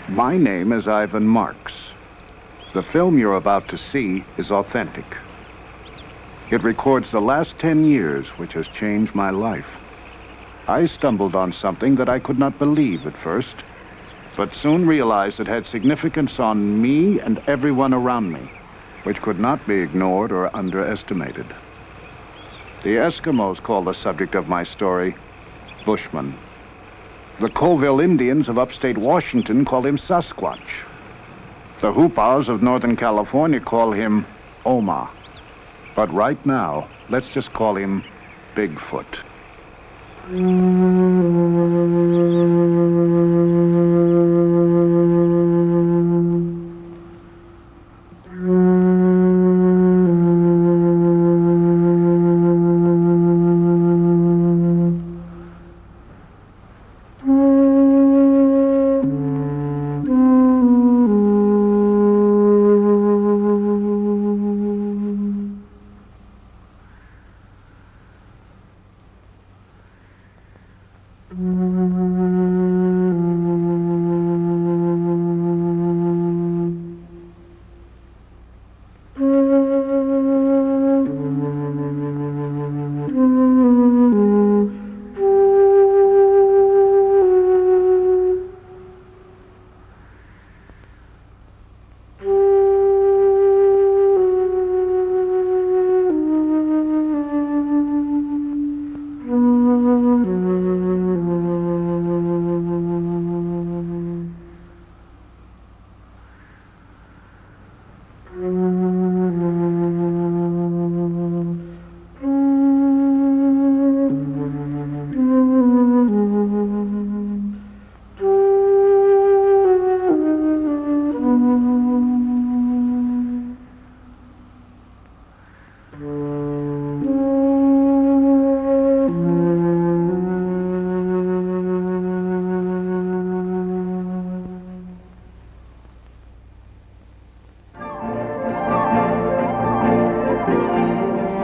My name is Ivan Marks. The film you're about to see is authentic. It records the last 10 years, which has changed my life. I stumbled on something that I could not believe at first, but soon realized it had significance on me and everyone around me, which could not be ignored or underestimated. The Eskimos call the subject of my story Bushman. The Colville Indians of upstate Washington call him Sasquatch. The Hoopows of Northern California call him Oma. But right now, let's just call him Bigfoot.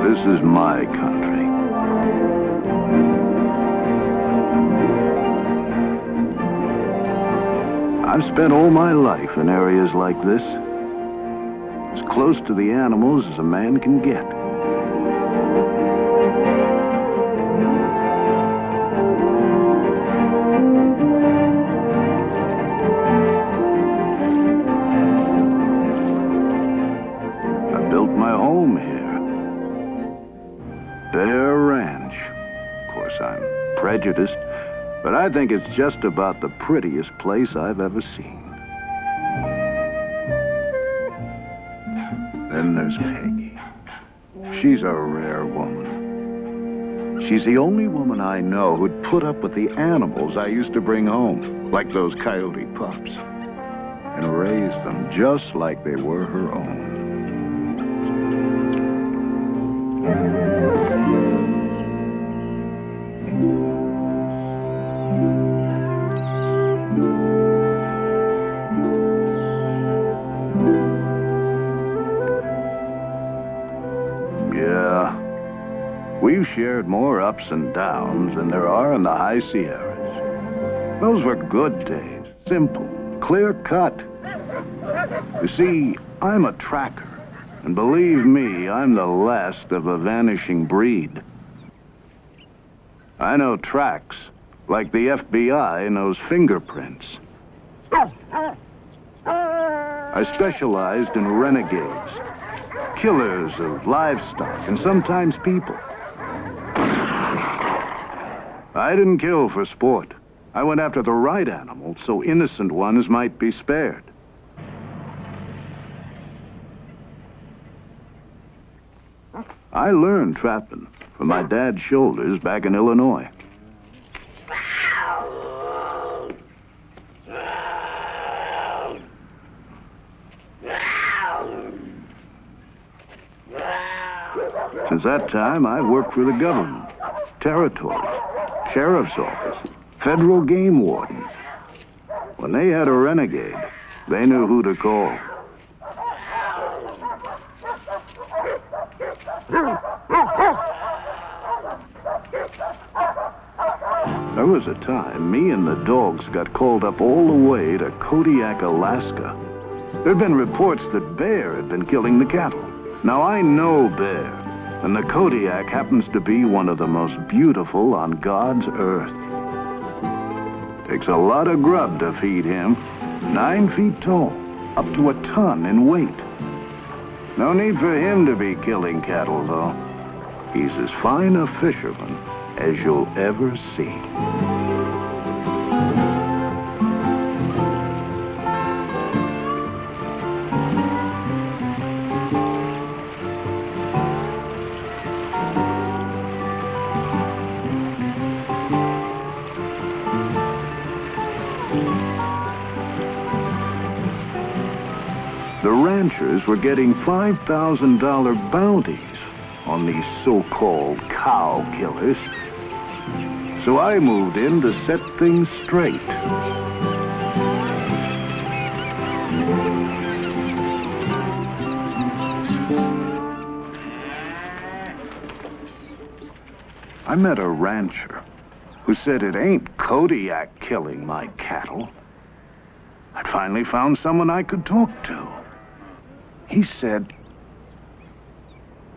This is my country. I've spent all my life in areas like this, as close to the animals as a man can get. I built my home here. Bear Ranch. Of course, I'm prejudiced, but I think it's just about the prettiest place I've ever seen. Then there's Peggy. She's a rare woman. She's the only woman I know who'd put up with the animals I used to bring home, like those coyote pups, and raise them just like they were her own. We've shared more ups and downs than there are in the high Sierras. Those were good days, simple, clear-cut. You see, I'm a tracker, and believe me, I'm the last of a vanishing breed. I know tracks, like the FBI knows fingerprints. I specialized in renegades, killers of livestock, and sometimes people. I didn't kill for sport. I went after the right animals so innocent ones might be spared. I learned trapping from my dad's shoulders back in Illinois. Since that time, I've worked for the government, territory, sheriff's office, federal game warden. When they had a renegade, they knew who to call. There was a time me and the dogs got called up all the way to Kodiak, Alaska. There'd been reports that Bear had been killing the cattle. Now I know Bear, and the Kodiak happens to be one of the most beautiful on God's earth. Takes a lot of grub to feed him. 9 feet tall, up to a ton in weight. No need for him to be killing cattle, though. He's as fine a fisherman as you'll ever see. The ranchers were getting $5,000 bounties on these so-called cow killers. So I moved in to set things straight. I met a rancher who said it ain't Kodiak killing my cattle. I'd finally found someone I could talk to. He said,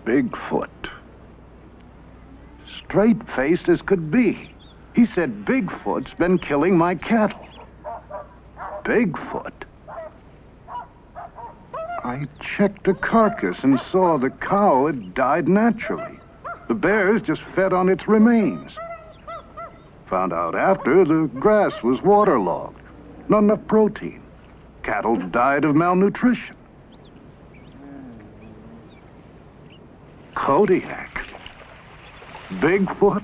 Bigfoot. Straight-faced as could be. He said Bigfoot's been killing my cattle. Bigfoot? I checked the carcass and saw the cow had died naturally. The bears just fed on its remains. Found out after the grass was waterlogged. Not enough protein. Cattle died of malnutrition. Kodiak? Bigfoot?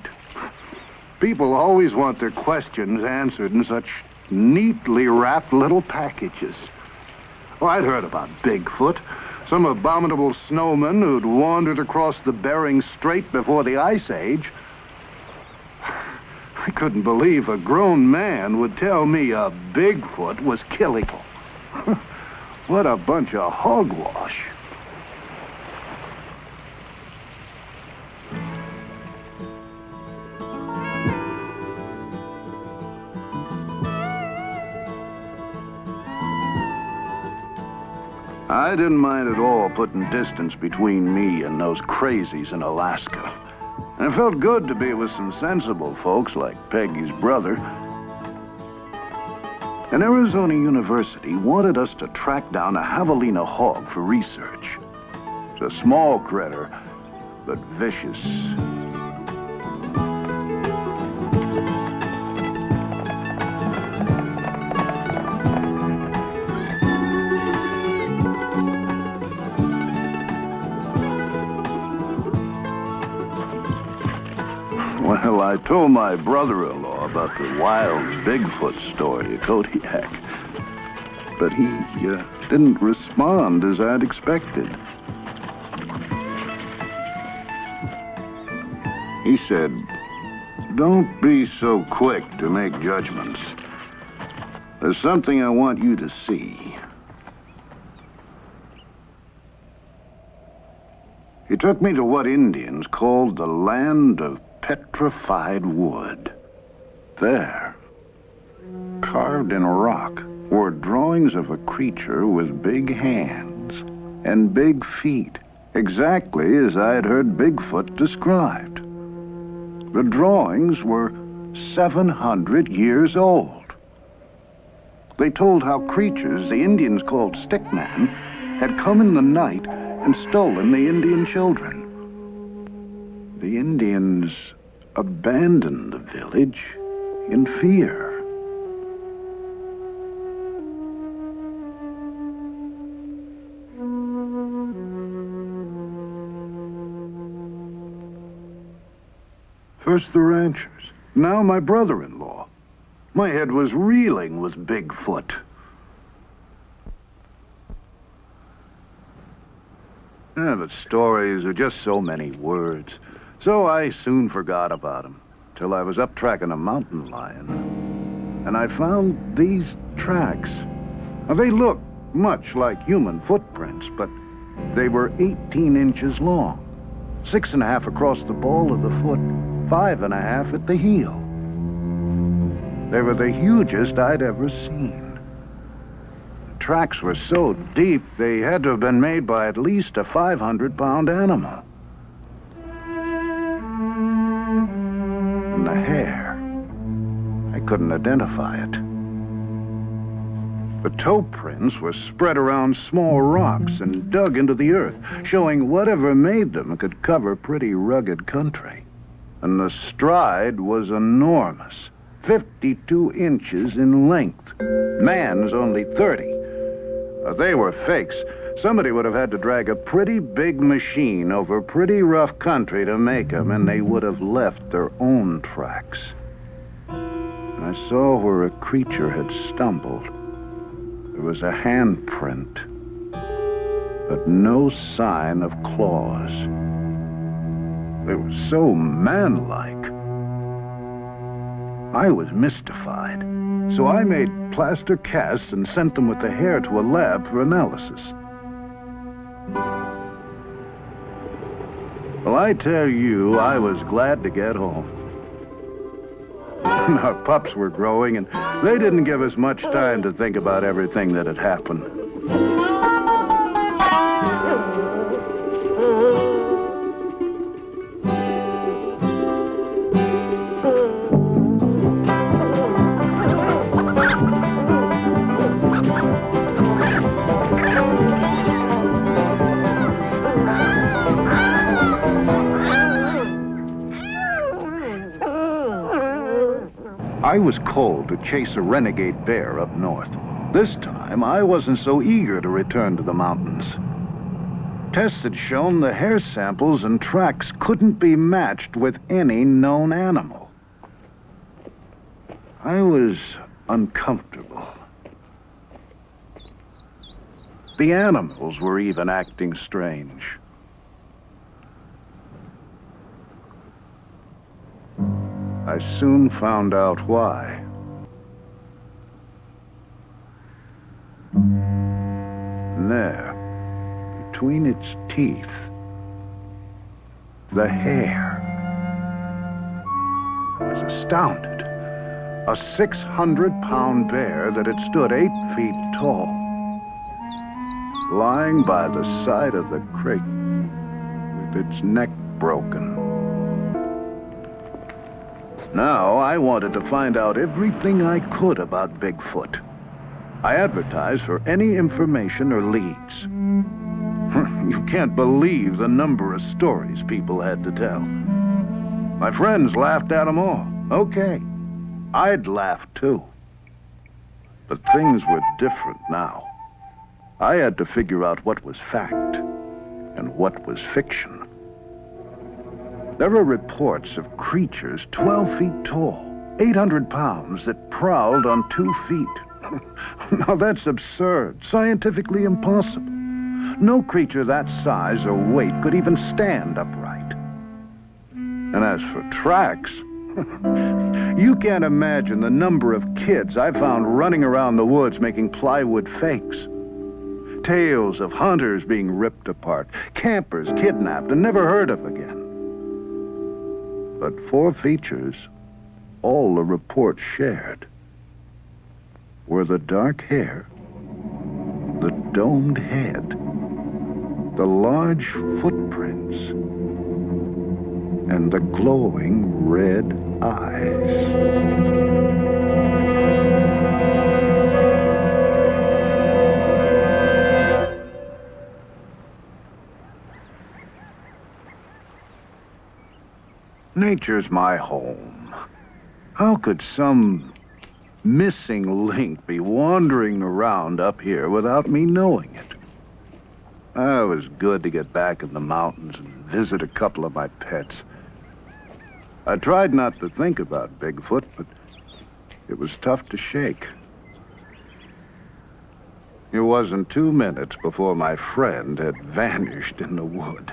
People always want their questions answered in such neatly wrapped little packages. Oh, I'd heard about Bigfoot. Some abominable snowman who'd wandered across the Bering Strait before the Ice Age. I couldn't believe a grown man would tell me a Bigfoot was killing. What a bunch of hogwash. I didn't mind at all putting distance between me and those crazies in Alaska. And it felt good to be with some sensible folks like Peggy's brother. And Arizona University wanted us to track down a javelina hog for research. It's a small critter, but vicious. Well, I told my brother-in-law about the wild Bigfoot story at Kodiak, but he didn't respond as I'd expected. He said, "Don't be so quick to make judgments. There's something I want you to see." He took me to what Indians called the land of petrified wood. There, carved in rock, were drawings of a creature with big hands and big feet, exactly as I had heard Bigfoot described. The drawings were 700 years old. They told how creatures the Indians called stickman had come in the night and stolen the Indian children. The Indians abandoned the village in fear. First the ranchers, now my brother-in-law. My head was reeling with Bigfoot. But stories are just so many words. So I soon forgot about him, till I was up tracking a mountain lion. And I found these tracks. Now, they look much like human footprints, but they were 18 inches long, 6.5 across the ball of the foot, 5.5 at the heel. They were the hugest I'd ever seen. The tracks were so deep, they had to have been made by at least a 500-pound animal. And the hair, I couldn't identify it. The toe prints were spread around small rocks and dug into the earth, showing whatever made them could cover pretty rugged country. And the stride was enormous, 52 inches in length. Man's only 30. They were fakes. Somebody would have had to drag a pretty big machine over pretty rough country to make them, and they would have left their own tracks. I saw where a creature had stumbled. There was a handprint, but no sign of claws. They were so manlike. I was mystified, so I made plaster casts and sent them with the hair to a lab for analysis. Well, I tell you, I was glad to get home. Our pups were growing, and they didn't give us much time to think about everything that had happened. I was called to chase a renegade bear up north. This time, I wasn't so eager to return to the mountains. Tests had shown the hair samples and tracks couldn't be matched with any known animal. I was uncomfortable. The animals were even acting strange. I soon found out why. And there, between its teeth, the hair. I was astounded. A 600-pound bear that had stood 8 feet tall, lying by the side of the creek with its neck broken. Now, I wanted to find out everything I could about Bigfoot. I advertised for any information or leads. You can't believe the number of stories people had to tell. My friends laughed at them all. Okay, I'd laugh too. But things were different now. I had to figure out what was fact and what was fiction. There were reports of creatures 12 feet tall, 800 pounds, that prowled on 2 feet. Now that's absurd, scientifically impossible. No creature that size or weight could even stand upright. And as for tracks, you can't imagine the number of kids I found running around the woods making plywood fakes. Tales of hunters being ripped apart, campers kidnapped and never heard of again. But 4 features, all the reports shared, were the dark hair, the domed head, the large footprints, and the glowing red eyes. Nature's my home. How could some missing link be wandering around up here without me knowing it? It was good to get back in the mountains and visit a couple of my pets. I tried not to think about Bigfoot, but it was tough to shake. It wasn't 2 minutes before my friend had vanished in the wood.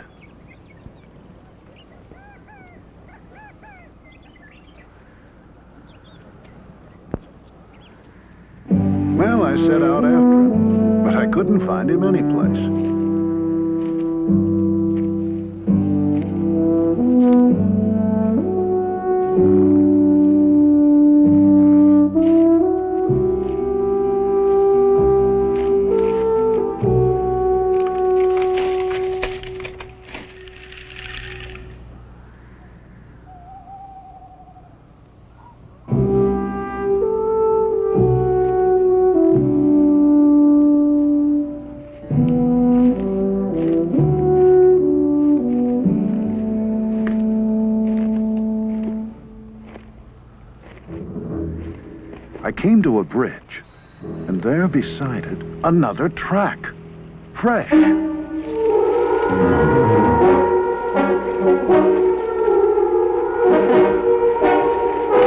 Well, I set out after him, but I couldn't find him anyplace. I came to a bridge, and there beside it, another track. Fresh.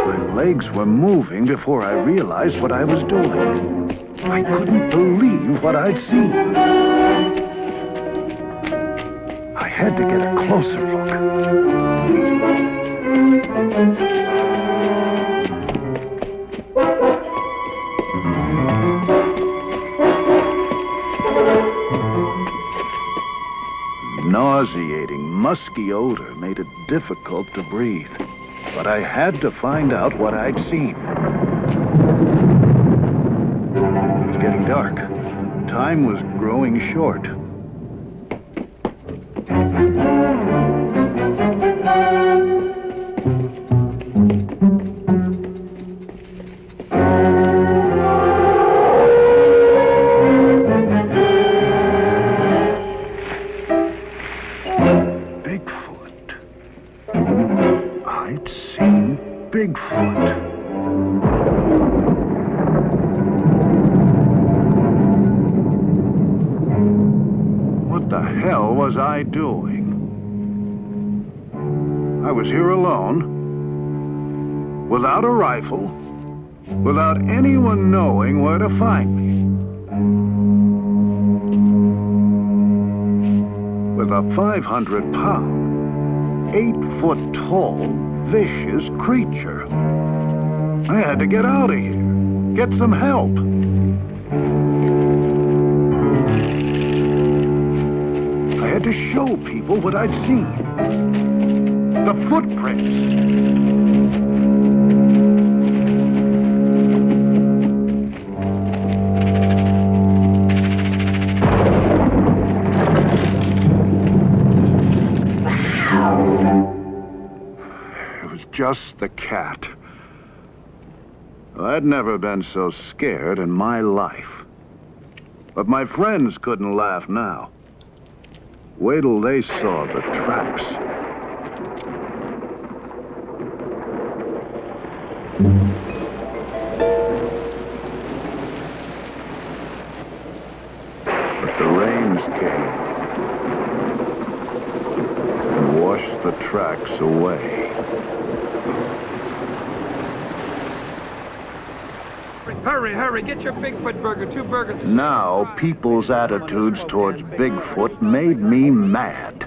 My legs were moving before I realized what I was doing. I couldn't believe what I'd seen. I had to get a closer look. Nauseating, musky odor made it difficult to breathe. But I had to find out what I'd seen. It was getting dark. Time was growing short. Bigfoot. I'd seen Bigfoot. What the hell was I doing? I was here alone, without a rifle, without anyone knowing where to find me. With a 500-pound, 8-foot-tall, vicious creature. I had to get out of here, get some help. I had to show people what I'd seen. The footprints. It was just the cat. I'd never been so scared in my life. But my friends couldn't laugh now. Wait till they saw the tracks. But the rains came and washed the tracks away. Hurry, hurry, get your Bigfoot burger, 2 burgers. Now, people's attitudes towards Bigfoot made me mad.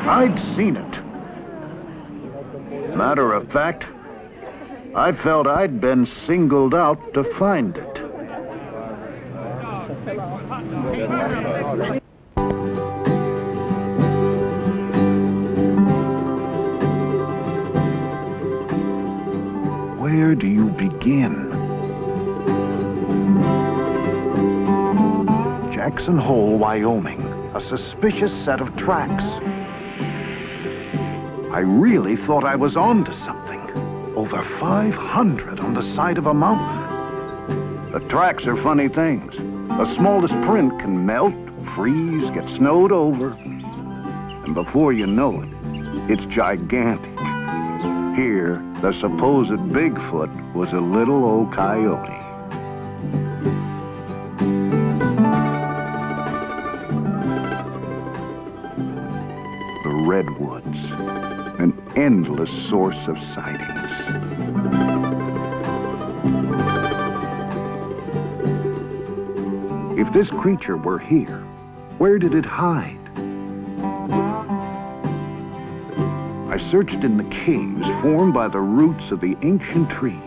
I'd seen it. Matter of fact, I felt I'd been singled out to find it. Where do you begin? Jackson Hole, Wyoming. A suspicious set of tracks. I really thought I was on to something. Over 500 on the side of a mountain. The tracks are funny things. The smallest print can melt, freeze, get snowed over. And before you know it, it's gigantic. Here, the supposed Bigfoot was a little old coyote. The redwoods, an endless source of sightings. If this creature were here, where did it hide? I searched in the caves formed by the roots of the ancient trees.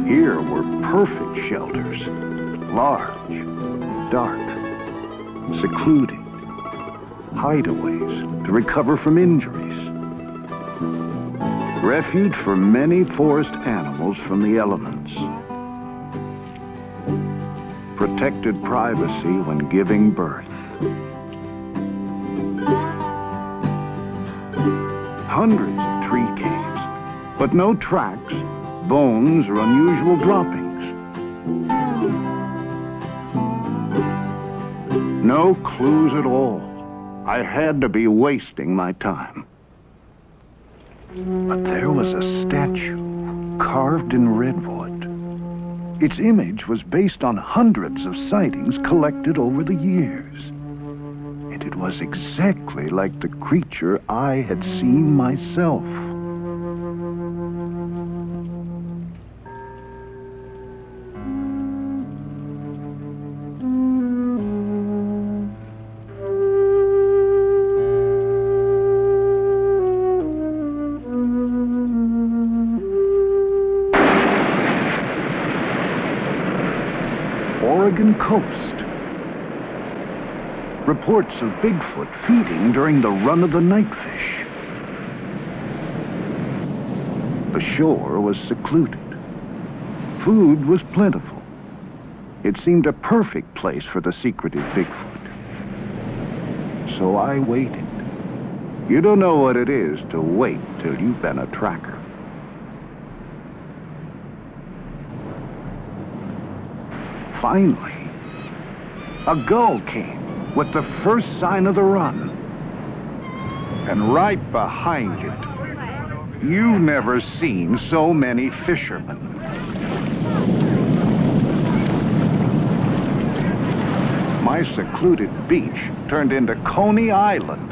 Here were perfect shelters, large, dark, secluded, hideaways to recover from injuries. Refuge for many forest animals from the elements. Protected privacy when giving birth. Hundreds of tree caves, but no tracks, bones, or unusual droppings. No clues at all. I had to be wasting my time. But there was a statue carved in redwood. Its image was based on hundreds of sightings collected over the years. And it was exactly like the creature I had seen myself. Oregon coast. Reports of Bigfoot feeding during the run of the nightfish. The shore was secluded. Food was plentiful. It seemed a perfect place for the secretive Bigfoot. So I waited. You don't know what it is to wait till you've been a tracker. Finally, a gull came with the first sign of the run. And right behind it, you've never seen so many fishermen. My secluded beach turned into Coney Island.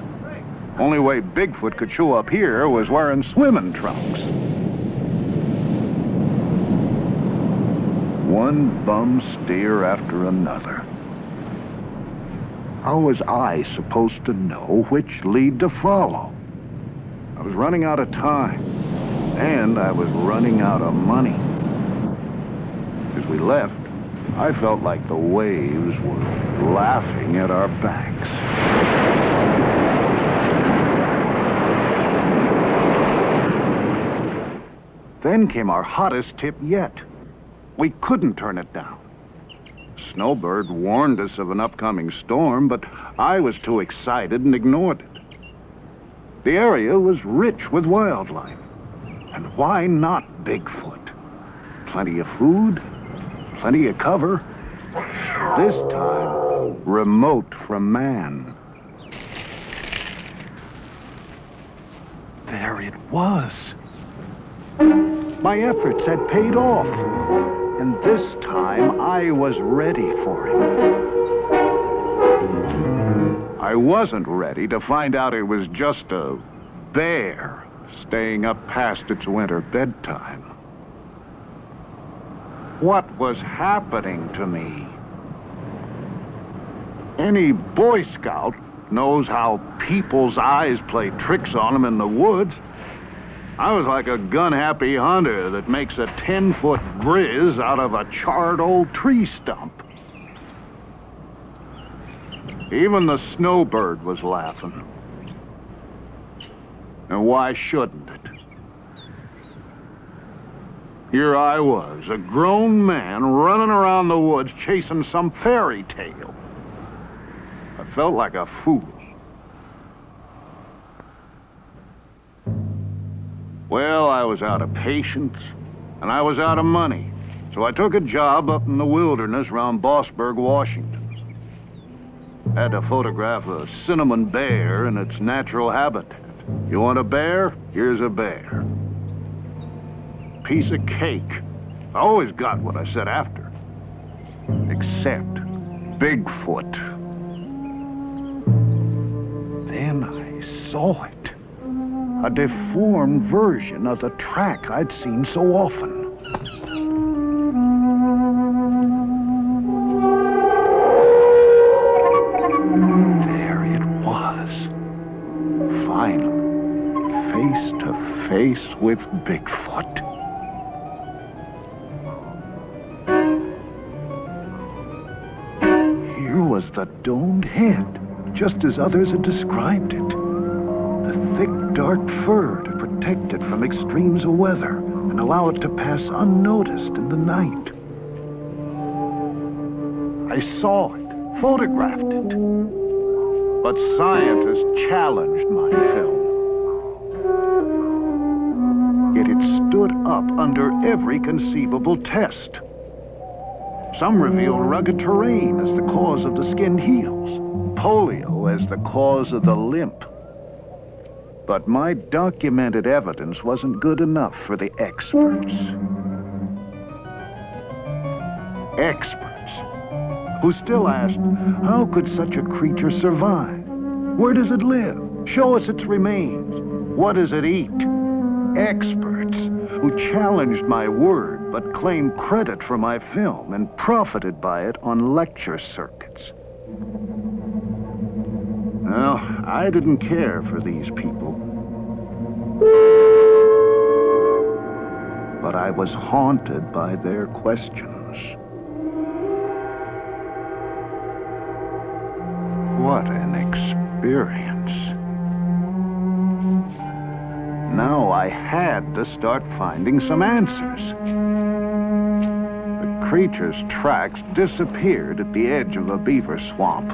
Only way Bigfoot could show up here was wearing swimming trunks. One bum steer after another. How was I supposed to know which lead to follow? I was running out of time, and I was running out of money. As we left, I felt like the waves were laughing at our backs. Then came our hottest tip yet. We couldn't turn it down. Snowbird warned us of an upcoming storm, but I was too excited and ignored it. The area was rich with wildlife. And why not Bigfoot? Plenty of food, plenty of cover. This time, remote from man. There it was. My efforts had paid off. And this time, I was ready for it. I wasn't ready to find out it was just a bear staying up past its winter bedtime. What was happening to me? Any Boy Scout knows how people's eyes play tricks on them in the woods. I was like a gun-happy hunter that makes a 10-foot grizz out of a charred old tree stump. Even the snowbird was laughing. And why shouldn't it? Here I was, a grown man running around the woods chasing some fairy tale. I felt like a fool. Well, I was out of patience, and I was out of money, so I took a job up in the wilderness around Bossburg, Washington. Had to photograph a cinnamon bear in its natural habitat. You want a bear? Here's a bear. Piece of cake. I always got what I said after. Except Bigfoot. Then I saw it. A deformed version of the track I'd seen so often. There it was. Finally, face to face with Bigfoot. Here was the domed head, just as others had described it. The thick, dark fur to protect it from extremes of weather and allow it to pass unnoticed in the night. I saw it, photographed it, but scientists challenged my film. Yet it stood up under every conceivable test. Some revealed rugged terrain as the cause of the skinned heels, polio as the cause of the limp. But my documented evidence wasn't good enough for the experts. Experts who still asked, how could such a creature survive? Where does it live? Show us its remains. What does it eat? Experts who challenged my word but claimed credit for my film and profited by it on lecture circuits. Well, I didn't care for these people. But I was haunted by their questions. What an experience. Now I had to start finding some answers. The creature's tracks disappeared at the edge of a beaver swamp.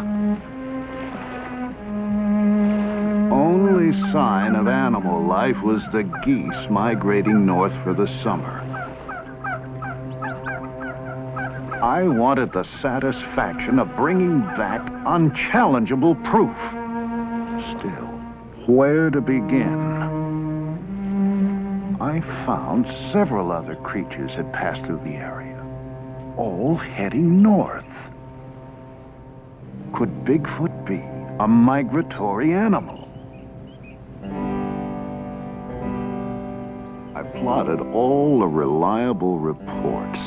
Only sign of animal life was the geese migrating north for the summer. I wanted the satisfaction of bringing back unchallengeable proof. Still, where to begin? I found several other creatures had passed through the area, all heading north. Could Bigfoot be a migratory animal? I plotted all the reliable reports.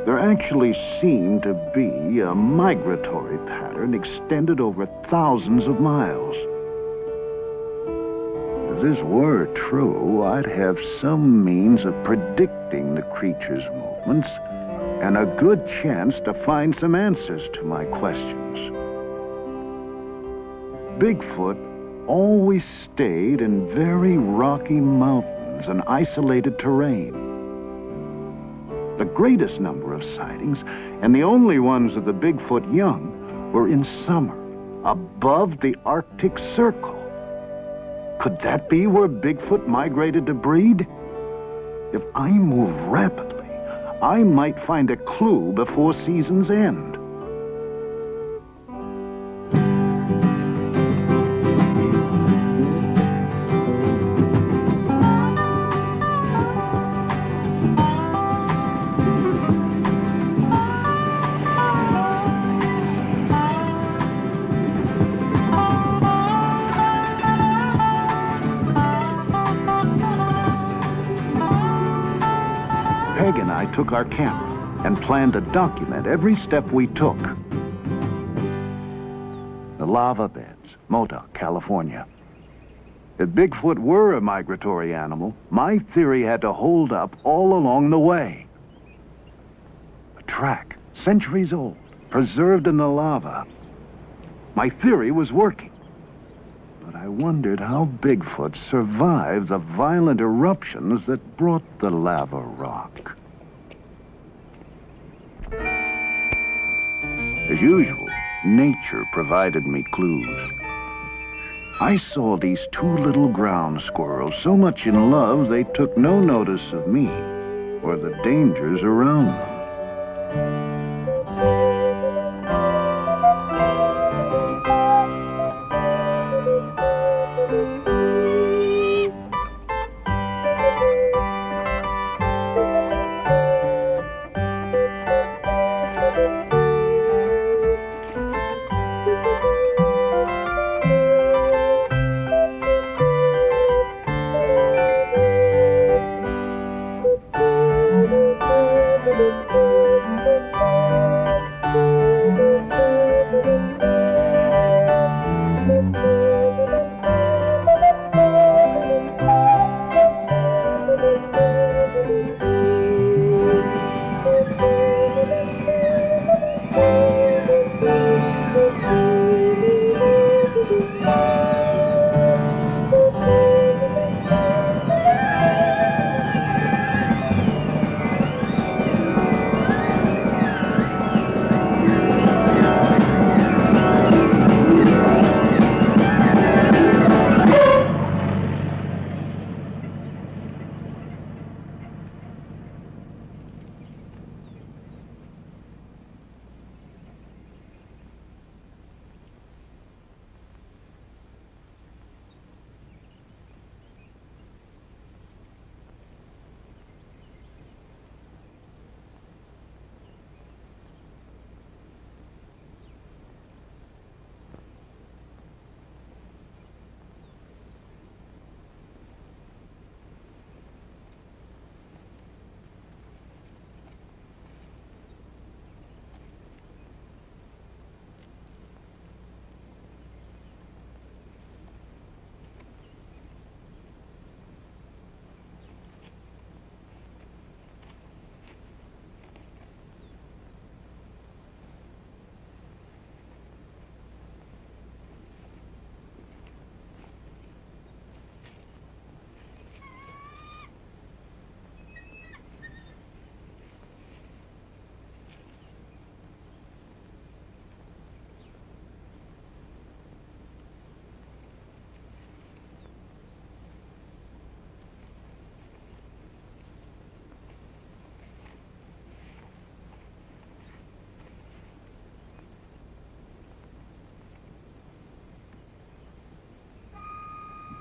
There actually seemed to be a migratory pattern extended over thousands of miles. If this were true, I'd have some means of predicting the creature's movements and a good chance to find some answers to my questions. Bigfoot always stayed in very rocky mountains and isolated terrain. The greatest number of sightings, and the only ones of the Bigfoot young, were in summer, above the Arctic Circle. Could that be where Bigfoot migrated to breed? If I move rapidly, I might find a clue before season's end. Peg and I took our camera and planned to document every step we took. The lava beds, Modoc, California. If Bigfoot were a migratory animal, my theory had to hold up all along the way. A track, centuries old, preserved in the lava. My theory was working. But I wondered how Bigfoot survived the violent eruptions that brought the lava rock. As usual, nature provided me clues. I saw these two little ground squirrels so much in love they took no notice of me or the dangers around them.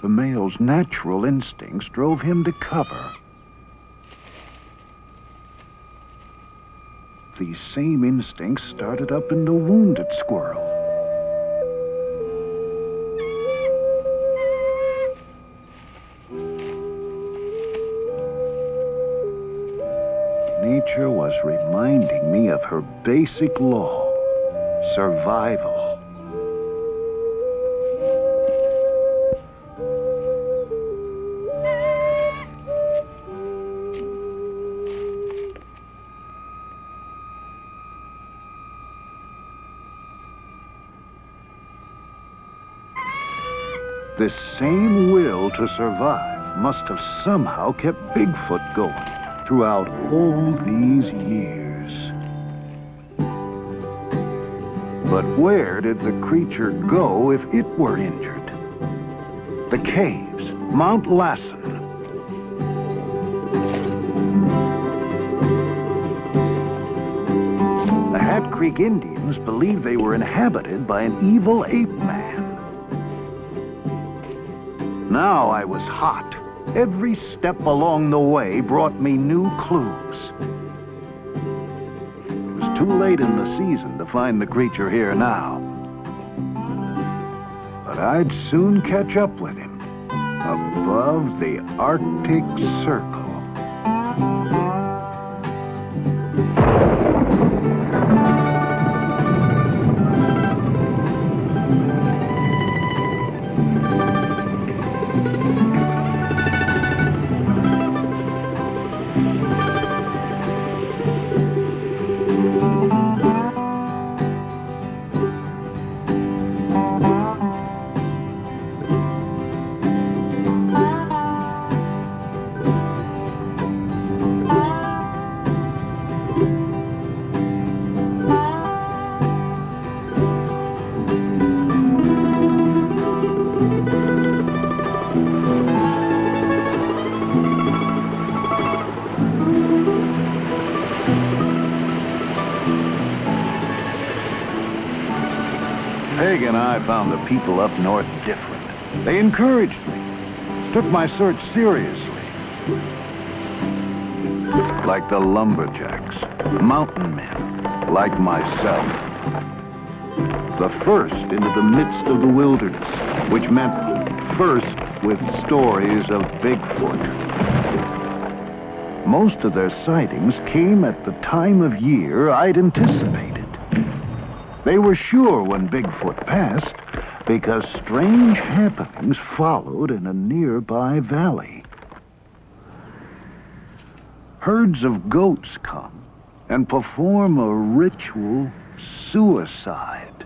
The male's natural instincts drove him to cover. These same instincts started up in the wounded squirrel. Nature was reminding me of her basic law, survival. This same will to survive must have somehow kept Bigfoot going throughout all these years. But where did the creature go if it were injured? The caves, Mount Lassen. The Hat Creek Indians believed they were inhabited by an evil ape man. Now I was hot. Every step along the way brought me new clues. It was too late in the season to find the creature here now. But I'd soon catch up with him above the Arctic Circle. Peg and I found the people up north different. They encouraged me, took my search seriously. Like the lumberjacks, mountain men, like myself. The first into the midst of the wilderness, which meant first with stories of Bigfoot. Most of their sightings came at the time of year I'd anticipated. They were sure when Bigfoot passed because strange happenings followed in a nearby valley. Herds of goats come and perform a ritual suicide.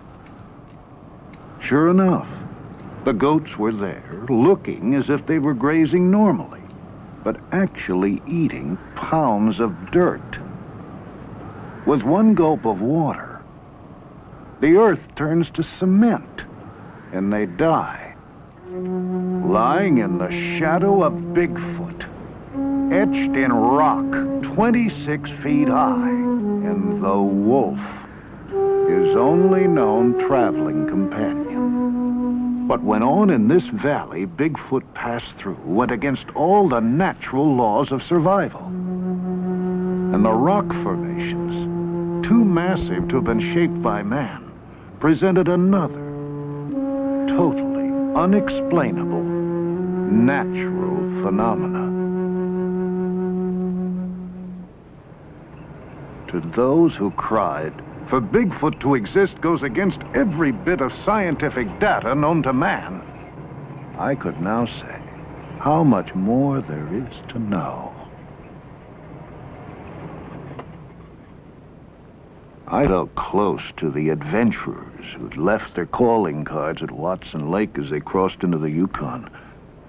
Sure enough, the goats were there, looking as if they were grazing normally, but actually eating pounds of dirt. With one gulp of water, the earth turns to cement, and they die, lying in the shadow of Bigfoot, etched in rock 26 feet high, and the wolf, his only known traveling companion. What went on in this valley Bigfoot passed through went against all the natural laws of survival. And the rock formations, too massive to have been shaped by man, presented another, totally unexplainable, natural phenomena. To those who cried, for Bigfoot to exist goes against every bit of scientific data known to man, I could now say how much more there is to know. I felt close to the adventurers who'd left their calling cards at Watson Lake as they crossed into the Yukon,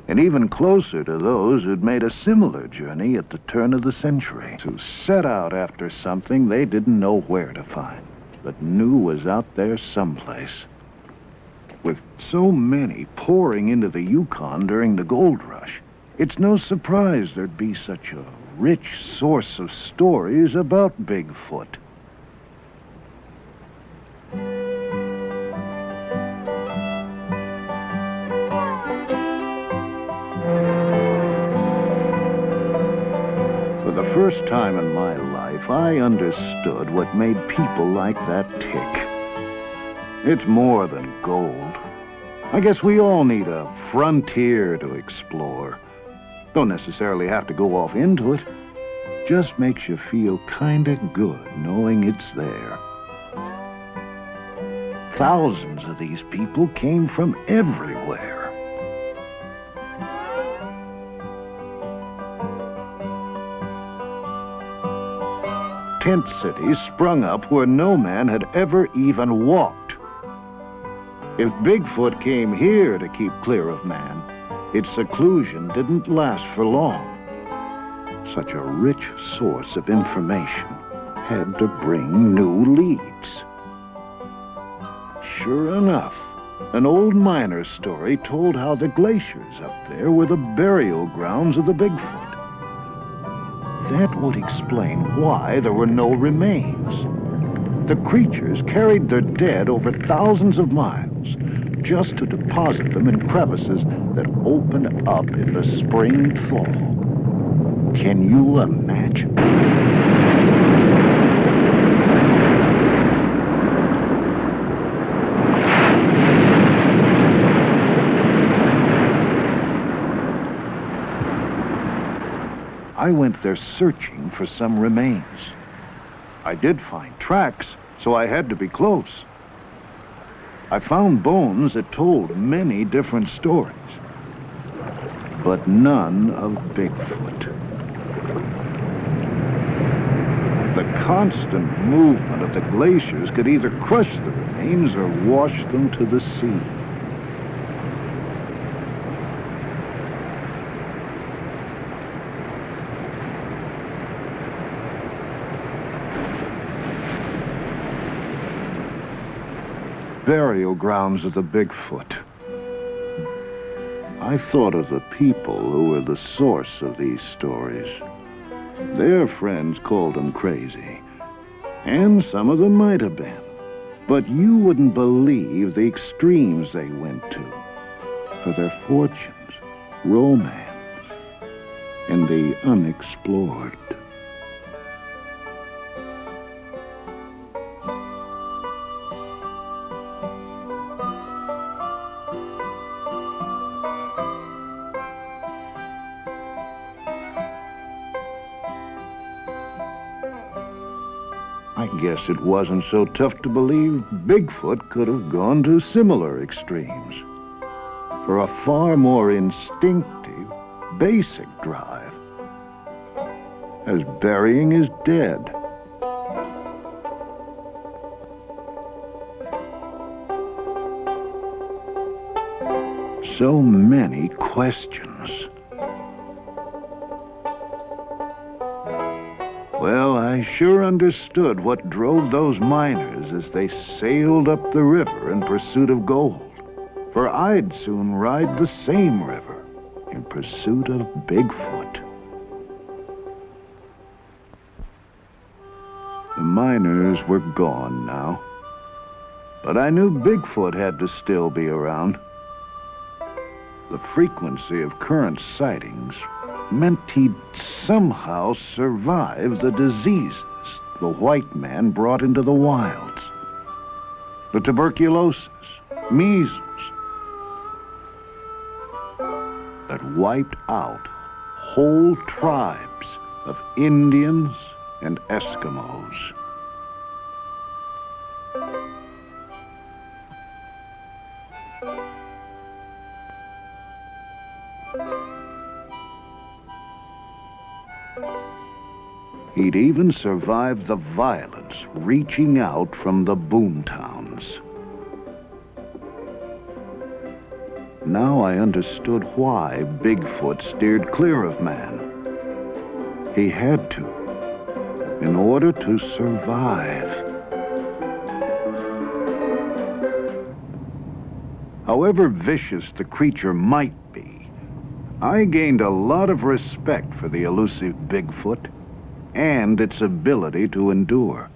and even closer to those who'd made a similar journey at the turn of the century, who set out after something they didn't know where to find, but knew was out there someplace. With so many pouring into the Yukon during the gold rush, it's no surprise there'd be such a rich source of stories about Bigfoot. the first time in my life, I understood what made people like that tick. It's more than gold. I guess we all need a frontier to explore. Don't necessarily have to go off into it. Just makes you feel kinda good knowing it's there. Thousands of these people came from everywhere. Tent cities sprung up where no man had ever even walked. If Bigfoot came here to keep clear of man, its seclusion didn't last for long. Such a rich source of information had to bring new leads. Sure enough, an old miner's story told how the glaciers up there were the burial grounds of the Bigfoot. That would explain why there were no remains. The creatures carried their dead over thousands of miles just to deposit them in crevices that opened up in the spring thaw. Can you imagine? I went there searching for some remains. I did find tracks, so I had to be close. I found bones that told many different stories, but none of Bigfoot. The constant movement of the glaciers could either crush the remains or wash them to the sea. Burial grounds of the Bigfoot. I thought of the people who were the source of these stories. Their friends called them crazy, and some of them might have been. But you wouldn't believe the extremes they went to for their fortunes, romance, and the unexplored. I guess it wasn't so tough to believe Bigfoot could have gone to similar extremes for a far more instinctive, basic drive, as burying his dead. So many questions. Well, I sure understood what drove those miners as they sailed up the river in pursuit of gold. For I'd soon ride the same river in pursuit of Bigfoot. The miners were gone now, but I knew Bigfoot had to still be around. The frequency of current sightings meant he'd somehow survive the diseases the white man brought into the wilds. The tuberculosis, measles, that wiped out whole tribes of Indians and Eskimos. He'd even survived the violence reaching out from the boomtowns. Now I understood why Bigfoot steered clear of man. He had to, in order to survive. However vicious the creature might be, I gained a lot of respect for the elusive Bigfoot and its ability to endure.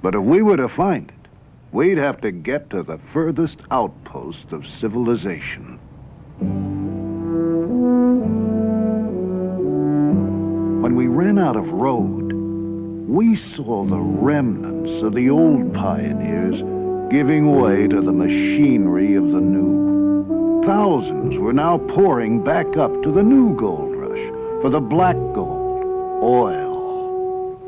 But if we were to find it, we'd have to get to the furthest outpost of civilization. When when we ran out of road, we saw the remnants of the old pioneers giving way to the machinery of the new. Thousands were now pouring back up to the new gold rush for the black gold, oil.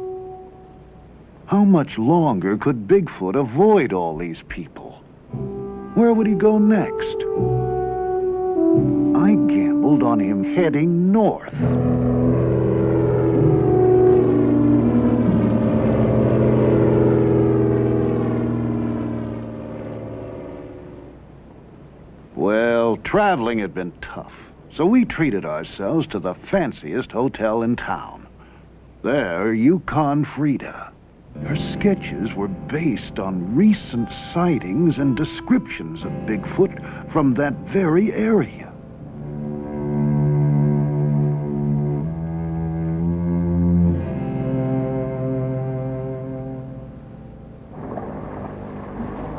How much longer could Bigfoot avoid all these people? Where would he go next? I gambled on him heading north. Well, traveling had been tough, so we treated ourselves to the fanciest hotel in town. There, Yukon Frida. Her sketches were based on recent sightings and descriptions of Bigfoot from that very area.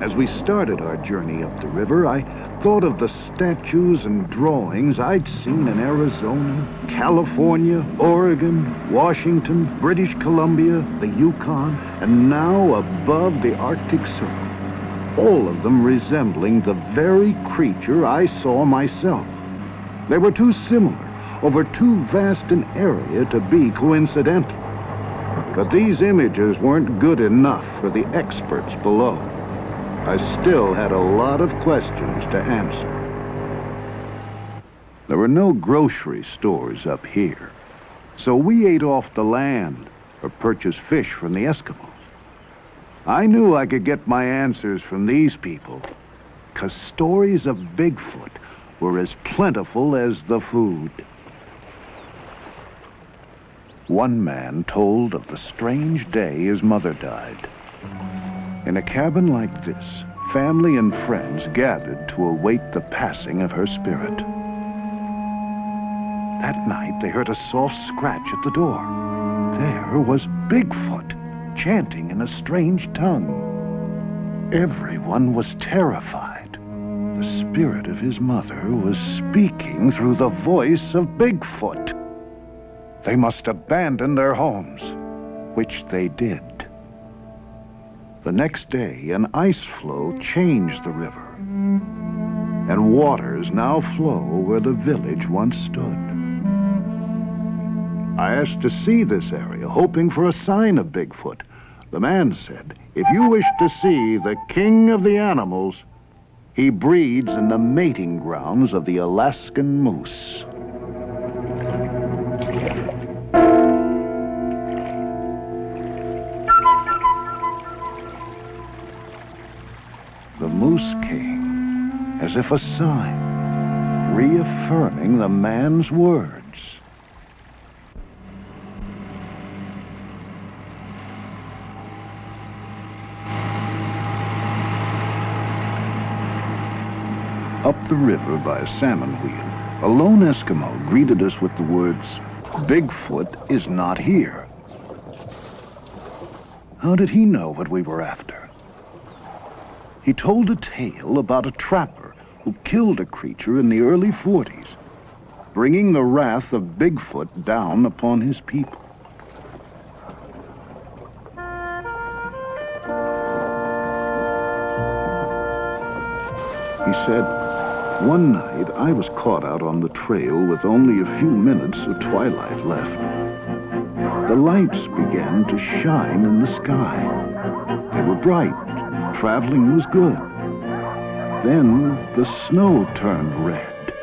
As we started our journey up the river, I thought of the statues and drawings I'd seen in Arizona, California, Oregon, Washington, British Columbia, the Yukon, and now above the Arctic Circle, all of them resembling the very creature I saw myself. They were too similar, over too vast an area to be coincidental. But these images weren't good enough for the experts below. I still had a lot of questions to answer. There were no grocery stores up here, so we ate off the land or purchased fish from the Eskimos. I knew I could get my answers from these people, 'cause stories of Bigfoot were as plentiful as the food. One man told of the strange day his mother died. In a cabin like this, family and friends gathered to await the passing of her spirit. That night, they heard a soft scratch at the door. There was Bigfoot, chanting in a strange tongue. Everyone was terrified. The spirit of his mother was speaking through the voice of Bigfoot. They must abandon their homes, which they did. The next day, an ice floe changed the river, and waters now flow where the village once stood. I asked to see this area, hoping for a sign of Bigfoot. The man said, if you wish to see the king of the animals, he breeds in the mating grounds of the Alaskan moose. The moose came, as if a sign, reaffirming the man's words. Up the river by a salmon wheel, a lone Eskimo greeted us with the words, "Bigfoot is not here." How did he know what we were after? He told a tale about a trapper who killed a creature in the early 40s, bringing the wrath of Bigfoot down upon his people. He said, one night I was caught out on the trail with only a few minutes of twilight left. The lights began to shine in the sky. They were bright. Traveling was good. Then the snow turned red.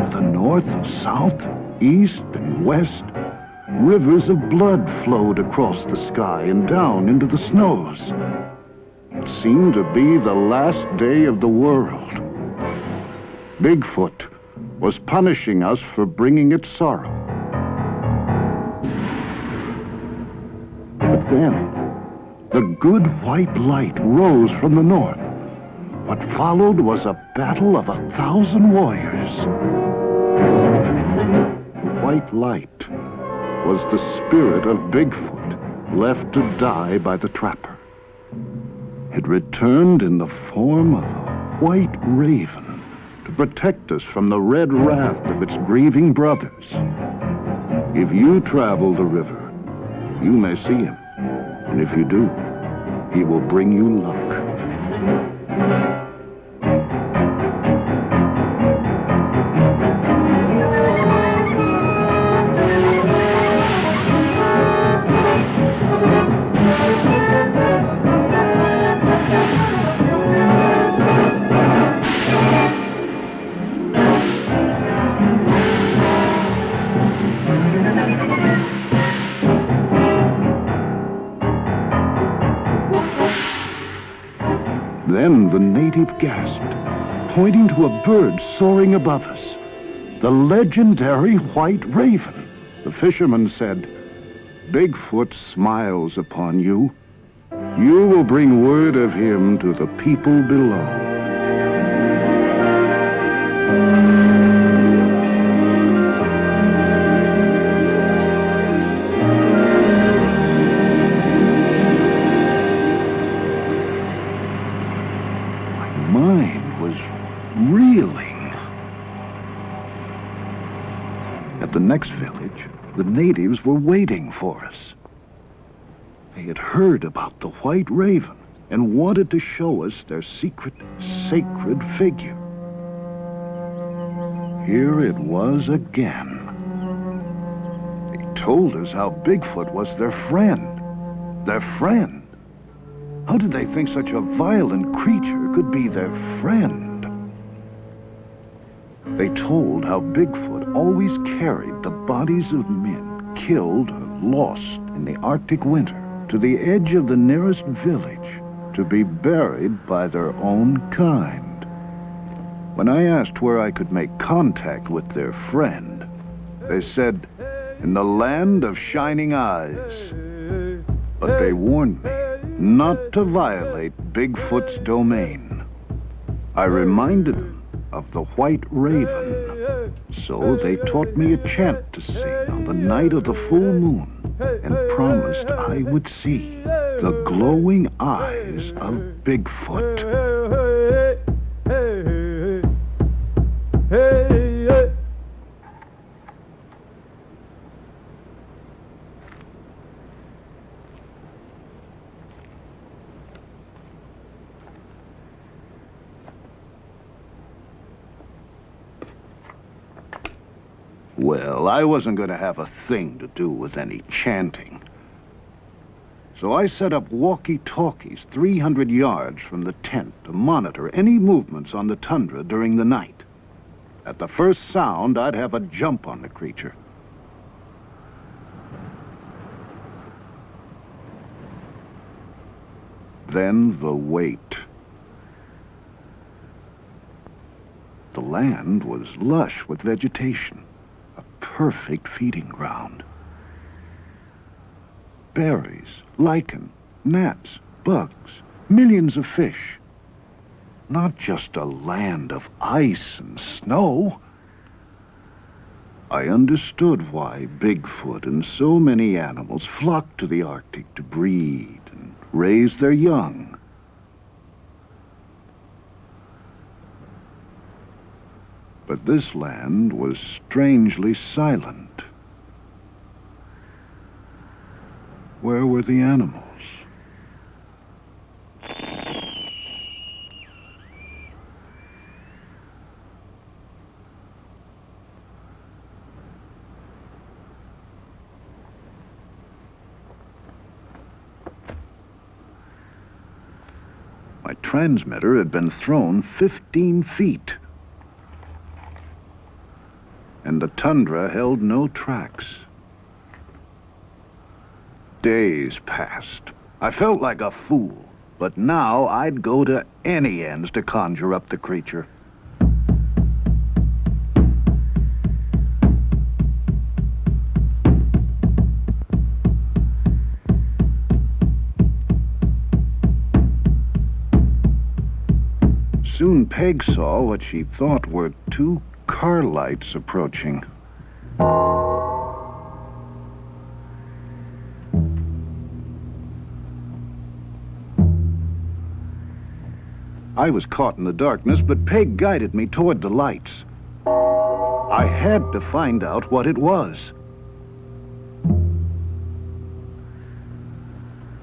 To the north, south, east, and west, rivers of blood flowed across the sky and down into the snows. It seemed to be the last day of the world. Bigfoot was punishing us for bringing it sorrow. But then, the good white light rose from the north. What followed was a battle of 1,000 warriors. The white light was the spirit of Bigfoot, left to die by the trapper. It returned in the form of a white raven, to protect us from the red wrath of its grieving brothers. If you travel the river, you may see him. And if you do, he will bring you luck. Then the native gasped, pointing to a bird soaring above us. The legendary white raven. The fisherman said, "Bigfoot smiles upon you. You will bring word of him to the people below." Reeling. At the next village, the natives were waiting for us. They had heard about the white raven and wanted to show us their secret, sacred figure. Here it was again. They told us how Bigfoot was their friend. Their friend? How did they think such a violent creature could be their friend? They told how Bigfoot always carried the bodies of men killed or lost in the Arctic winter to the edge of the nearest village to be buried by their own kind. When I asked where I could make contact with their friend, they said, "In the land of shining eyes." But they warned me not to violate Bigfoot's domain. I reminded them of the white raven. So they taught me a chant to sing on the night of the full moon and promised I would see the glowing eyes of Bigfoot. Well, I wasn't going to have a thing to do with any chanting. So I set up walkie-talkies 300 yards from the tent to monitor any movements on the tundra during the night. At the first sound, I'd have a jump on the creature. Then the wait. The land was lush with vegetation. Perfect feeding ground. Berries, lichen, gnats, bugs, millions of fish. Not just a land of ice and snow. I understood why Bigfoot and so many animals flocked to the Arctic to breed and raise their young. But this land was strangely silent. Where were the animals? My transmitter had been thrown 15 feet. And the tundra held no tracks. Days passed. I felt like a fool, but now I'd go to any ends to conjure up the creature. Soon Peg saw what she thought were two car lights approaching. I was caught in the darkness, but Peg guided me toward the lights. I had to find out what it was.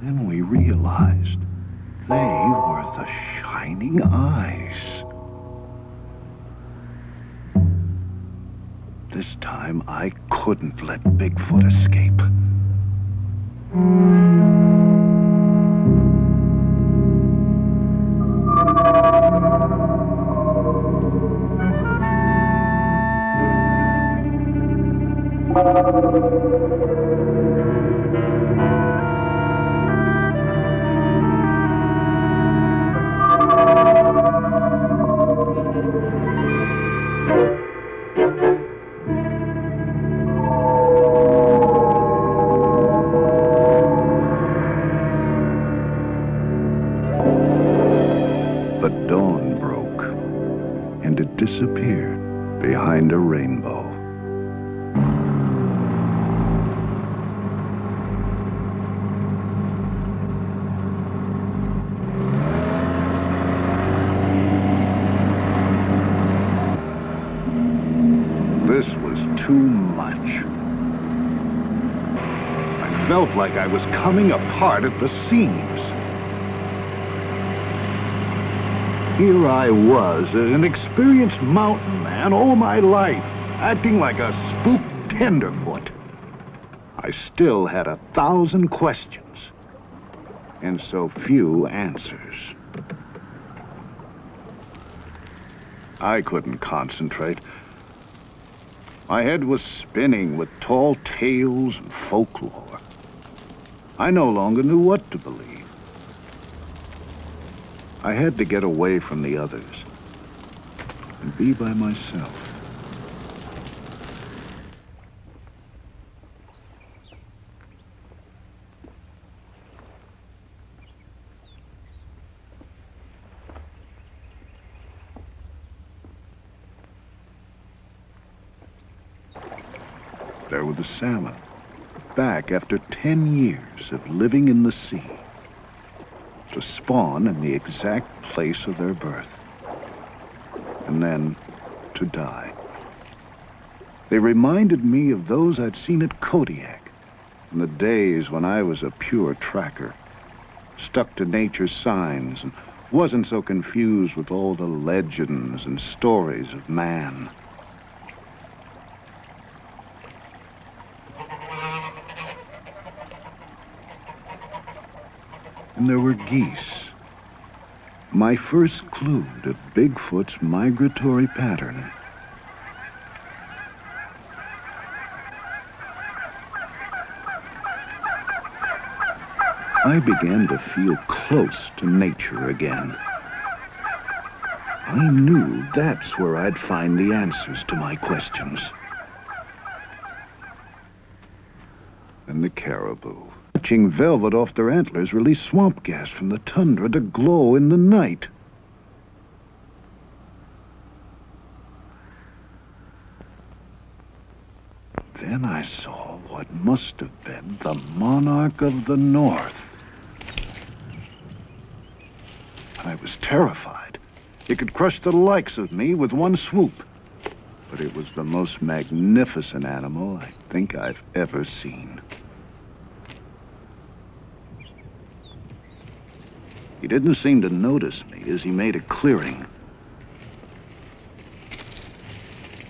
Then we realized they were the shining eyes. This time, I couldn't let Bigfoot escape. But dawn broke, and it disappeared behind a rainbow. This was too much. I felt like I was coming apart at the seams. Here I was, an experienced mountain man all my life, acting like a spooked tenderfoot. I still had 1,000 questions, and so few answers. I couldn't concentrate. My head was spinning with tall tales and folklore. I no longer knew what to believe. I had to get away from the others and be by myself. There were the salmon, back after 10 years of living in the sea, to spawn in the exact place of their birth, and then to die. They reminded me of those I'd seen at Kodiak in the days when I was a pure tracker, stuck to nature's signs and wasn't so confused with all the legends and stories of man. And there were geese. My first clue to Bigfoot's migratory pattern. I began to feel close to nature again. I knew that's where I'd find the answers to my questions. And the caribou, watching velvet off their antlers release swamp gas from the tundra to glow in the night. Then I saw what must have been the monarch of the North. I was terrified. It could crush the likes of me with one swoop. But it was the most magnificent animal I think I've ever seen. He didn't seem to notice me as he made a clearing.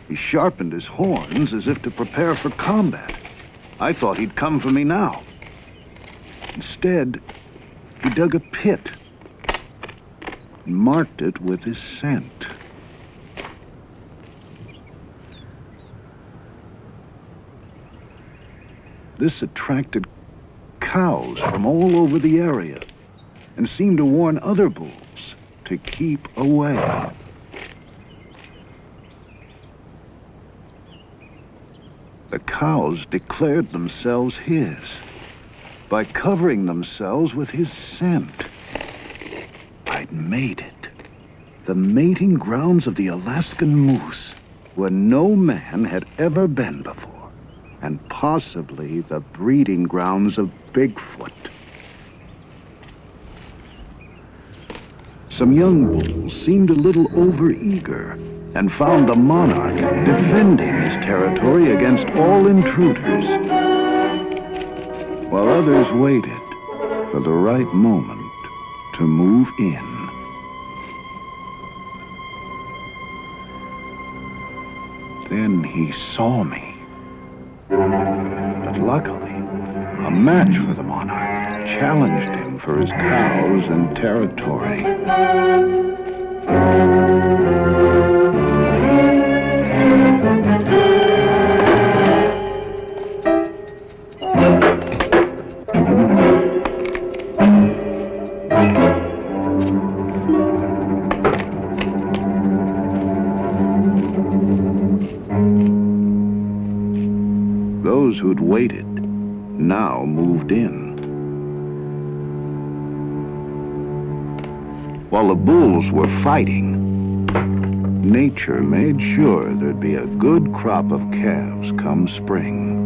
He sharpened his horns as if to prepare for combat. I thought he'd come for me now. Instead, he dug a pit and marked it with his scent. This attracted cows from all over the area and seemed to warn other bulls to keep away. The cows declared themselves his by covering themselves with his scent. I'd made it. The mating grounds of the Alaskan moose, where no man had ever been before, and possibly the breeding grounds of Bigfoot. Some young bulls seemed a little overeager and found the monarch defending his territory against all intruders, while others waited for the right moment to move in. Then he saw me. But luckily, a match for the monarch challenged him for his cows and territory. Those who'd waited now moved in. While the bulls were fighting, nature made sure there'd be a good crop of calves come spring.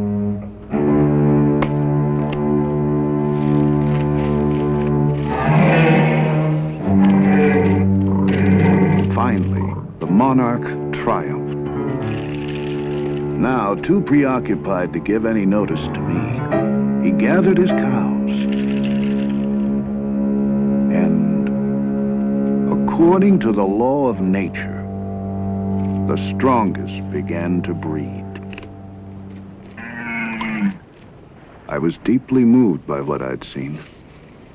Finally, the monarch triumphed. Now, too preoccupied to give any notice to me, he gathered his cows. And, according to the law of nature, the strongest began to breed. I was deeply moved by what I'd seen,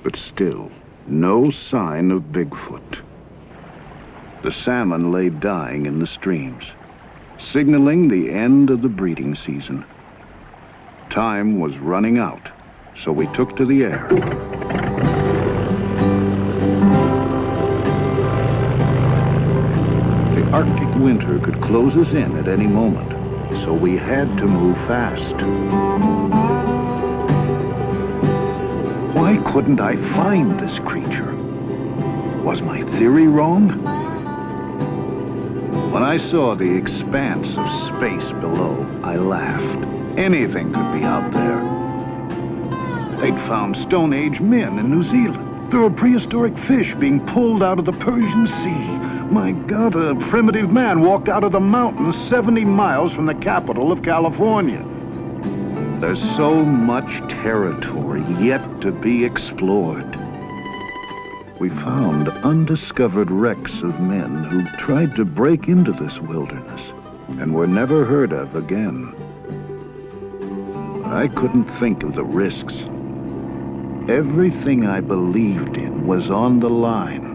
but still, no sign of Bigfoot. The salmon lay dying in the streams, signaling the end of the breeding season. Time was running out, so we took to the air. The Arctic winter could close us in at any moment, so we had to move fast. Why couldn't I find this creature? Was my theory wrong? When I saw the expanse of space below, I laughed. Anything could be out there. They'd found Stone Age men in New Zealand. There were prehistoric fish being pulled out of the Persian Sea. My God, a primitive man walked out of the mountains 70 miles from the capital of California. There's so much territory yet to be explored. We found undiscovered wrecks of men who tried to break into this wilderness and were never heard of again. I couldn't think of the risks. Everything I believed in was on the line.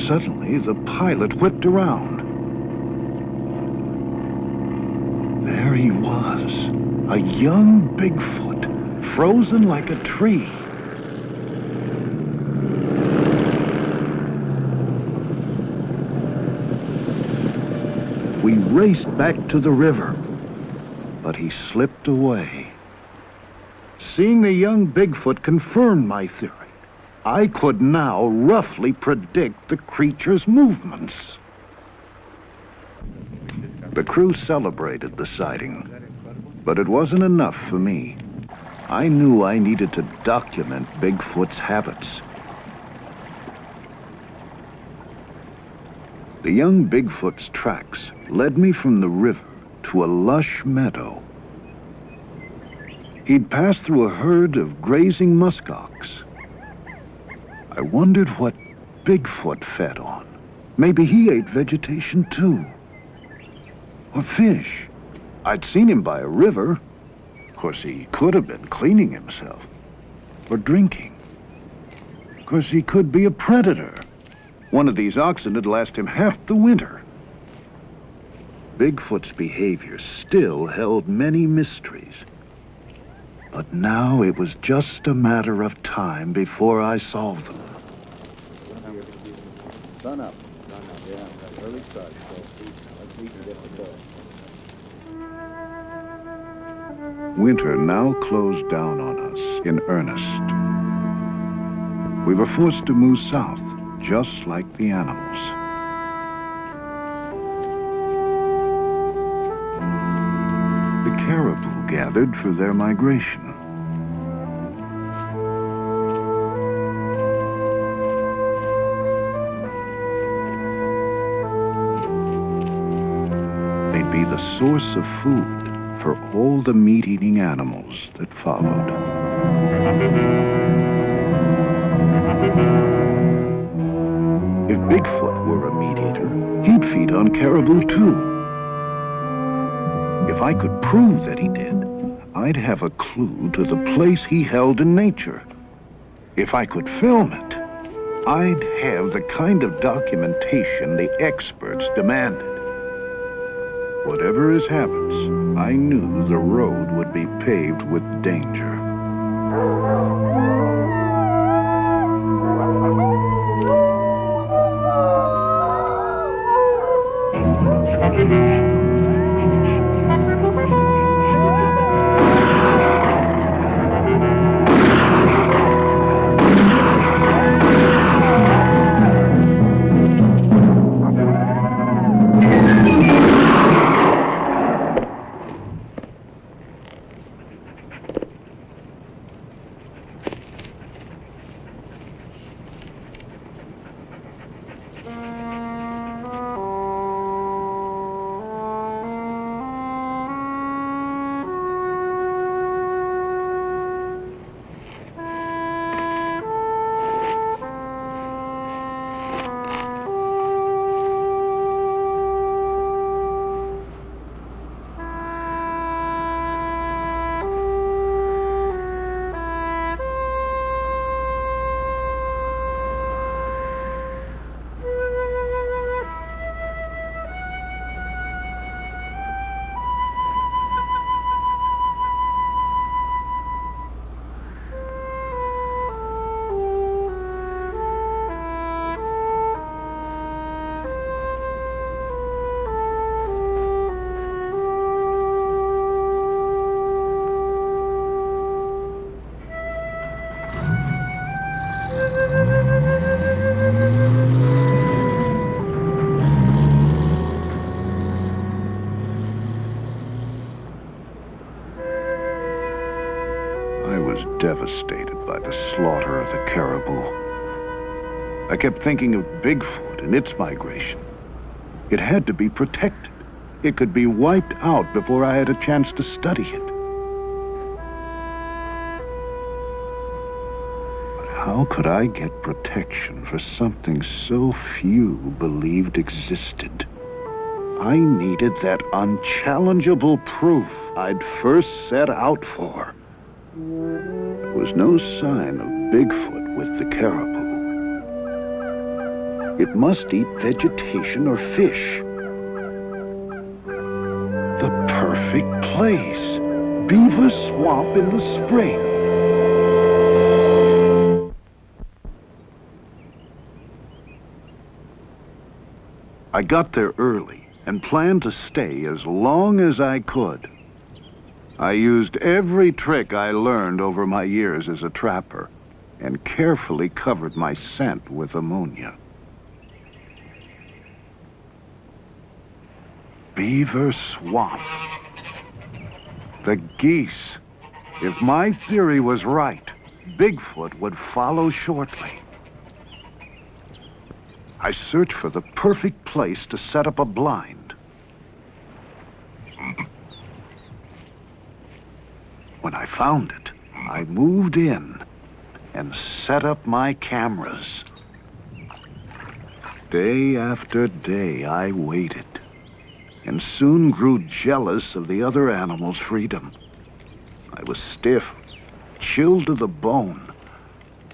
Suddenly, the pilot whipped around. There he was, a young Bigfoot, frozen like a tree. We raced back to the river, but he slipped away. Seeing the young Bigfoot confirmed my theory. I could now roughly predict the creature's movements. The crew celebrated the sighting, but it wasn't enough for me. I knew I needed to document Bigfoot's habits. The young Bigfoot's tracks led me from the river to a lush meadow. He'd passed through a herd of grazing muskox. I wondered what Bigfoot fed on. Maybe he ate vegetation too. Or fish. I'd seen him by a river. Of course, he could have been cleaning himself. Or drinking. Of course, he could be a predator. One of these oxen had lasted him half the winter. Bigfoot's behavior still held many mysteries. But now it was just a matter of time before I solved them. Sun up, yeah, early start, so let's eat and get the ball. Winter now closed down on us in earnest. We were forced to move south, just like the animals. The caribou gathered for their migration. might be the source of food for all the meat-eating animals that followed. If Bigfoot were a meat-eater, he'd feed on caribou too. If I could prove that he did, I'd have a clue to the place he held in nature. If I could film it, I'd have the kind of documentation the experts demanded. Whatever his habits, I knew the road would be paved with danger. Devastated by the slaughter of the caribou. I kept thinking of Bigfoot and its migration. It had to be protected. It could be wiped out before I had a chance to study it. But how could I get protection for something so few believed existed? I needed that unchallengeable proof I'd first set out for. There was no sign of Bigfoot with the caribou. It must eat vegetation or fish. The perfect place. Beaver Swamp in the spring. I got there early and planned to stay as long as I could. I used every trick I learned over my years as a trapper and carefully covered my scent with ammonia. Beaver Swamp. The geese. If my theory was right, Bigfoot would follow shortly. I searched for the perfect place to set up a blind. When I found it, I moved in and set up my cameras. Day after day, I waited and soon grew jealous of the other animals' freedom. I was stiff, chilled to the bone,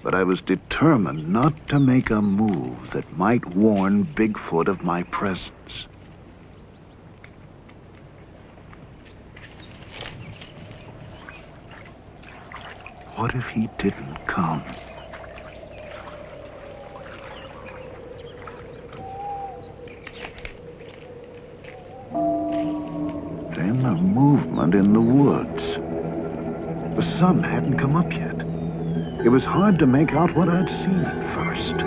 but I was determined not to make a move that might warn Bigfoot of my presence. What if he didn't come? Then a movement in the woods. The sun hadn't come up yet. It was hard to make out what I'd seen at first.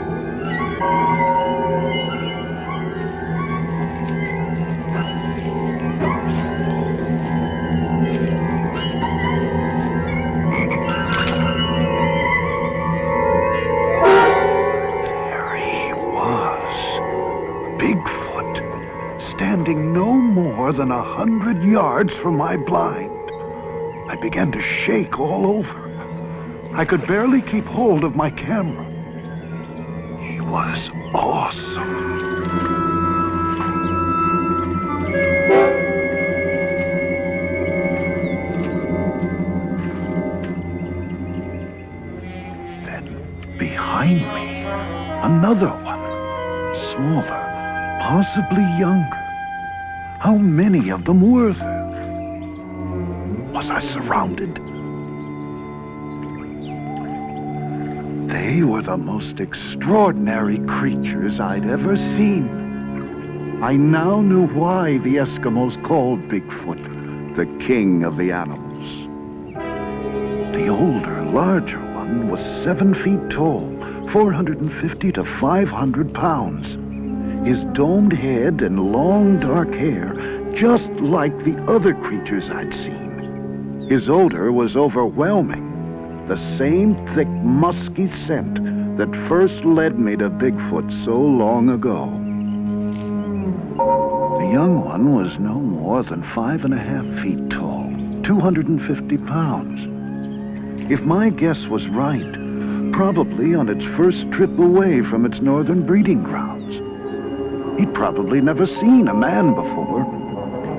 standing no more than 100 yards from my blind. I began to shake all over. I could barely keep hold of my camera. He was awesome. Then, behind me, another one. Smaller, possibly younger. How many of them were there? Was I surrounded? They were the most extraordinary creatures I'd ever seen. I now knew why the Eskimos called Bigfoot the king of the animals. The older, larger one was 7 feet tall, 450 to 500 pounds. His domed head and long dark hair, just like the other creatures I'd seen. His odor was overwhelming, the same thick, musky scent that first led me to Bigfoot so long ago. The young one was no more than 5.5 feet tall, 250 pounds. If my guess was right, probably on its first trip away from its northern breeding grounds. He'd probably never seen a man before.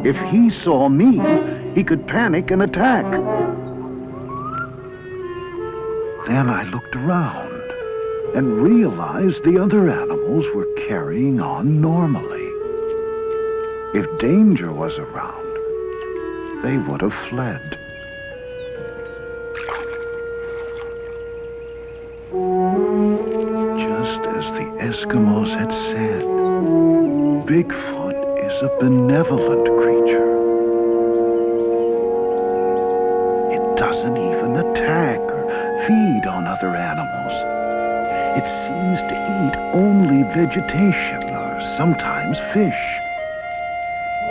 If he saw me, he could panic and attack. Then I looked around and realized the other animals were carrying on normally. If danger was around, they would have fled. Just as the Eskimos had said, Bigfoot is a benevolent creature. It doesn't even attack or feed on other animals. It seems to eat only vegetation or sometimes fish.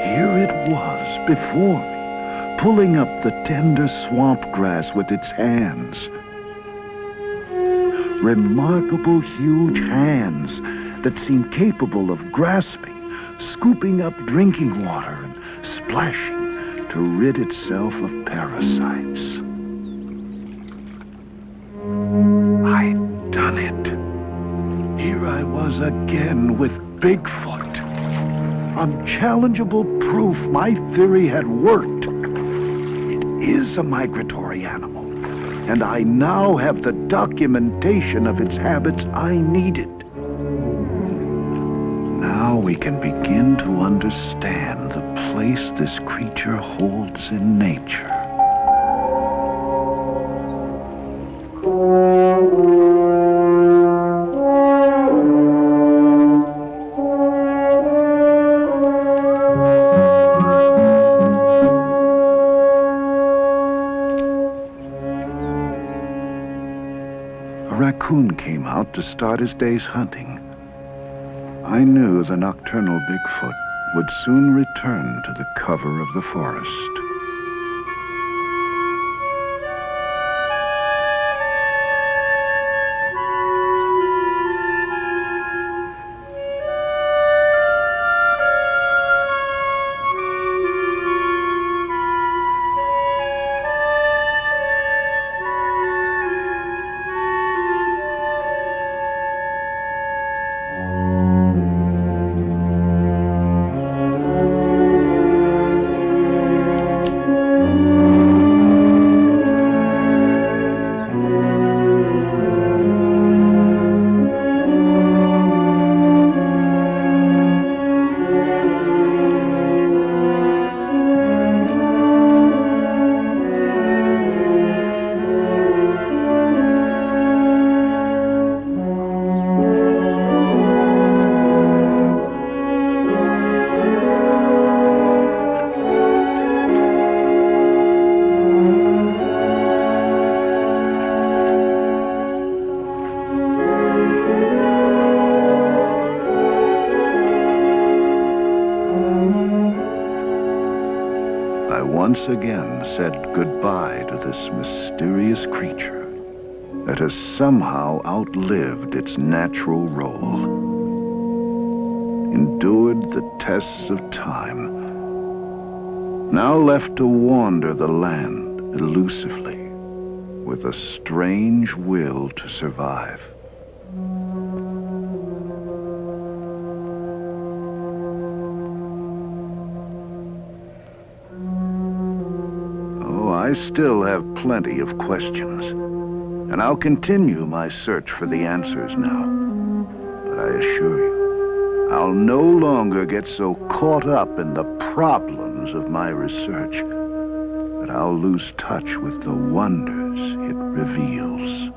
Here it was before me, pulling up the tender swamp grass with its hands. Remarkable huge hands that seemed capable of grasping, scooping up drinking water and splashing to rid itself of parasites. I'd done it. Here I was again with Bigfoot. Unchallengeable proof my theory had worked. It is a migratory animal, and I now have the documentation of its habits I needed. Now we can begin to understand the place this creature holds in nature. A raccoon came out to start his day's hunting. I knew the nocturnal Bigfoot would soon return to the cover of the forest. Once again said goodbye to this mysterious creature that has somehow outlived its natural role. endured the tests of time, now left to wander the land elusively, with a strange will to survive. Oh, I still have plenty of questions, and I'll continue my search for the answers now. But I assure you, I'll no longer get so caught up in the problems of my research that I'll lose touch with the wonders it reveals.